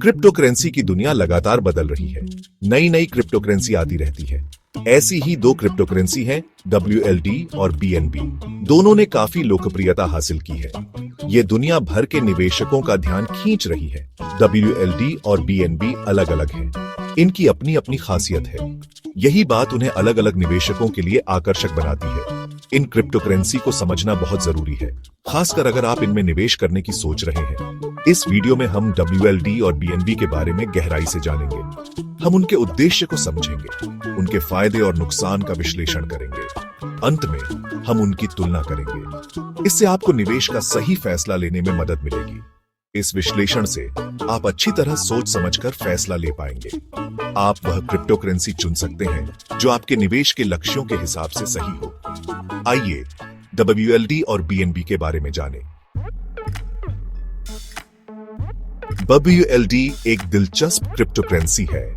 Crypto currency की दुनिया लगातार बदल रही है। नई नई क्रिप्टो करेंसी आती रहती है। ऐसी ही दो क्रिप्टो करेंसी हैं WLD और BNB। दोनों ने काफी लोकप्रियता हासिल की है। ये दुनिया भर के निवेशकों का ध्यान खींच रही है। WLD और BNB अलग अलग हैं। इनकी अपनी अपनी खासियत है। यही बात उन्हें अलग अलग निवेशकों के लिए आकर्षक बनाती है। इन क्रिप्टो करेंसी को समझना बहुत जरूरी है, खासकर अगर आप इनमें निवेश करने की सोच रहे हैं। इस वीडियो में हम WLD और BNB के बारे में गहराई से जानेंगे। हम उनके उद्देश्य को समझेंगे, उनके फायदे और नुकसान का विश्लेषण करेंगे। अंत में हम उनकी तुलना करेंगे। इससे आपको निवेश का सही फैसला लेने में मदद मिलेगी। इस विश्लेषण से आप अच्छी तरह सोच समझकर फैसला ले पाएंगे। आप वह क्रिप्टो करेंसी चुन सकते हैं जो आपके निवेश के लक्ष्यों के हिसाब से सही हो। आइए WLD और BNB के बारे में जानें। WLD एक दिलचस्प क्रिप्टो करेंसी है।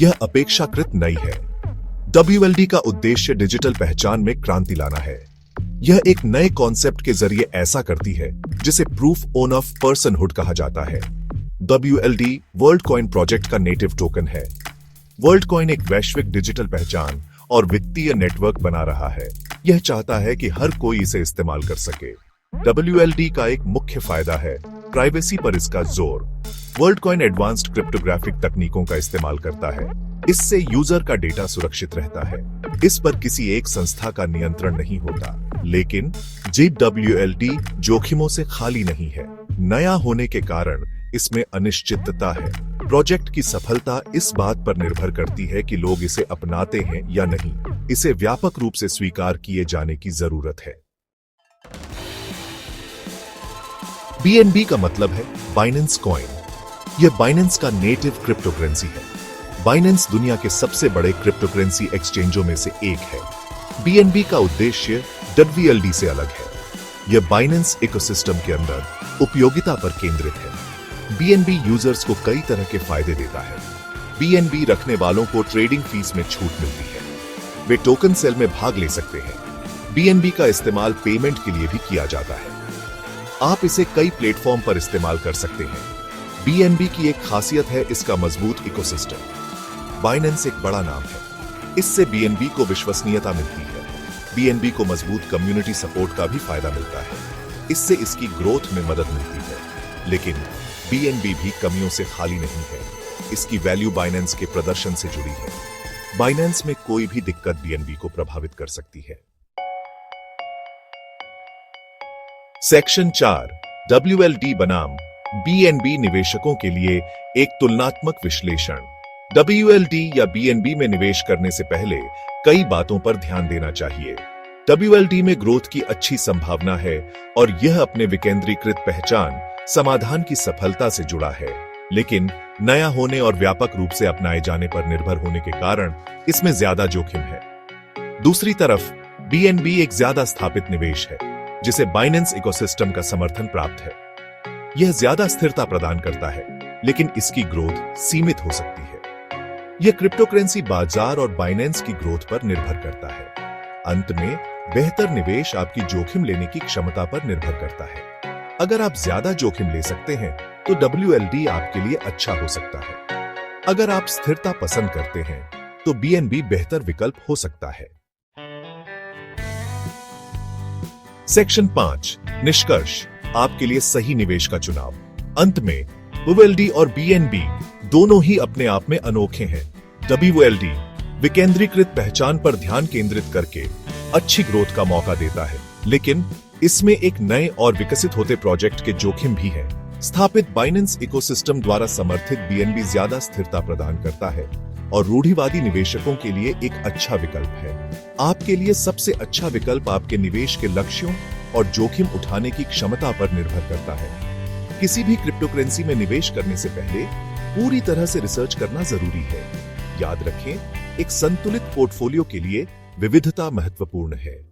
यह अपेक्षाकृत नई है। WLD का उद्देश्य डिजिटल पहचान में क्रांति लाना है। यह एक नए कॉन्सेप्ट के जरिए ऐसा करती है जिसे प्रूफ ऑफ पर्सनहुड कहा जाता है। WLD वर्ल्ड कॉइन प्रोजेक्ट का नेटिव टोकन है। वर्ल्ड कॉइन एक वैश्विक डिजिटल पहचान और वित्तीय नेटवर्क बना रहा है। यह चाहता है कि हर कोई इसे इस्तेमाल कर सके। WLD का एक मुख्य फायदा है प्राइवेसी पर इसका जोर। वर्ल्ड कॉइन एडवांस्ड क्रिप्टोग्राफिक तकनीकों का इस्तेमाल करता है। इससे यूजर का डेटा सुरक्षित रहता है। इस पर किसी एक संस्था का नियंत्रण नहीं होता। लेकिन WLD जोखिमों से खाली नहीं है। नया होने के कारण इसमें अनिश्चितता है। प्रोजेक्ट की सफलता इस बात पर निर्भर करती है कि लोग इसे अपनाते हैं या नहीं। इसे व्यापक रूप से स्वीकार किए जाने की जरूरत है। BNB का मतलब है बाइनेंस कॉइन। यह बाइनेंस का नेटिव क्रिप्टो करेंसी है। बाइनेंस दुनिया के सबसे बड़े क्रिप्टो करेंसी एक्सचेंजों में से एक है। BNB का उद्देश्य WLD से अलग है। यह बाइनेंस इकोसिस्टम के अंदर उपयोगिता पर केंद्रित है। BNB यूजर्स को कई तरह के फायदे देता है। BNB रखने वालों को ट्रेडिंग फीस में छूट मिलती है। वे टोकन सेल में भाग ले सकते हैं। BNB का इस्तेमाल पेमेंट के लिए भी किया जाता है। आप इसे कई प्लेटफॉर्म पर इस्तेमाल कर सकते हैं। BNB की एक खासियत है इसका मजबूत इकोसिस्टम। बाइनेंस एक बड़ा नाम है। इससे BNB को विश्वसनीयता मिलती है। BNB को मजबूत कम्युनिटी सपोर्ट का भी फायदा मिलता है। इससे इसकी ग्रोथ में मदद मिलती है। लेकिन BNB भी कमियों से खाली नहीं है। इसकी वैल्यू बाइनेंस के प्रदर्शन से जुड़ी है। बाइनेंस में कोई भी दिक्कत BNB को प्रभावित कर सकती है। सेक्शन 4 WLD बनाम BNB निवेशकों के लिए एक तुलनात्मक विश्लेषण। WLD या BNB में निवेश करने से पहले कई बातों पर ध्यान देना चाहिए। WLD में ग्रोथ की अच्छी संभावना है और यह अपने विकेंद्रीकृत पहचान समाधान की सफलता से जुड़ा है। लेकिन नया होने और व्यापक रूप से अपनाए जाने पर निर्भर होने के कारण इसमें ज्यादा जोखिम है। दूसरी तरफ BNB एक ज्यादा स्थापित निवेश है जिसे बाइनेंस इकोसिस्टम का समर्थन प्राप्त है। यह ज्यादा स्थिरता प्रदान करता है, लेकिन इसकी ग्रोथ सीमित हो सकती है। यह क्रिप्टो करेंसी बाजार और बाइनेंस की ग्रोथ पर निर्भर करता है। अंत में बेहतर निवेश आपकी जोखिम लेने की क्षमता पर निर्भर करता है। अगर आप ज्यादा जोखिम ले सकते हैं तो WLD आपके लिए अच्छा हो सकता है। अगर आप स्थिरता पसंद करते हैं तो BNB बेहतर विकल्प हो सकता है। सेक्शन 5 निष्कर्ष आपके लिए सही निवेश का चुनाव। अंत में WLD और BNB दोनों ही अपने आप में अनोखे हैं। WLD विकेंद्रीकृत पहचान पर ध्यान केंद्रित करके अच्छी ग्रोथ का मौका देता है, लेकिन इसमें एक नए और विकसित होते प्रोजेक्ट के जोखिम भी हैं। स्थापित बाइनेंस इकोसिस्टम द्वारा समर्थित BNB ज्यादा स्थिरता प्रदान करता है और रूढ़िवादी निवेशकों के लिए एक अच्छा विकल्प है। आपके लिए सबसे अच्छा विकल्प आपके निवेश के लक्ष्यों और जोखिम उठाने की क्षमता पर निर्भर करता है। किसी भी क्रिप्टो करेंसी में निवेश करने से पहले पूरी तरह से रिसर्च करना जरूरी है। याद रखें, एक संतुलित पोर्टफोलियो के लिए विविधता महत्वपूर्ण है।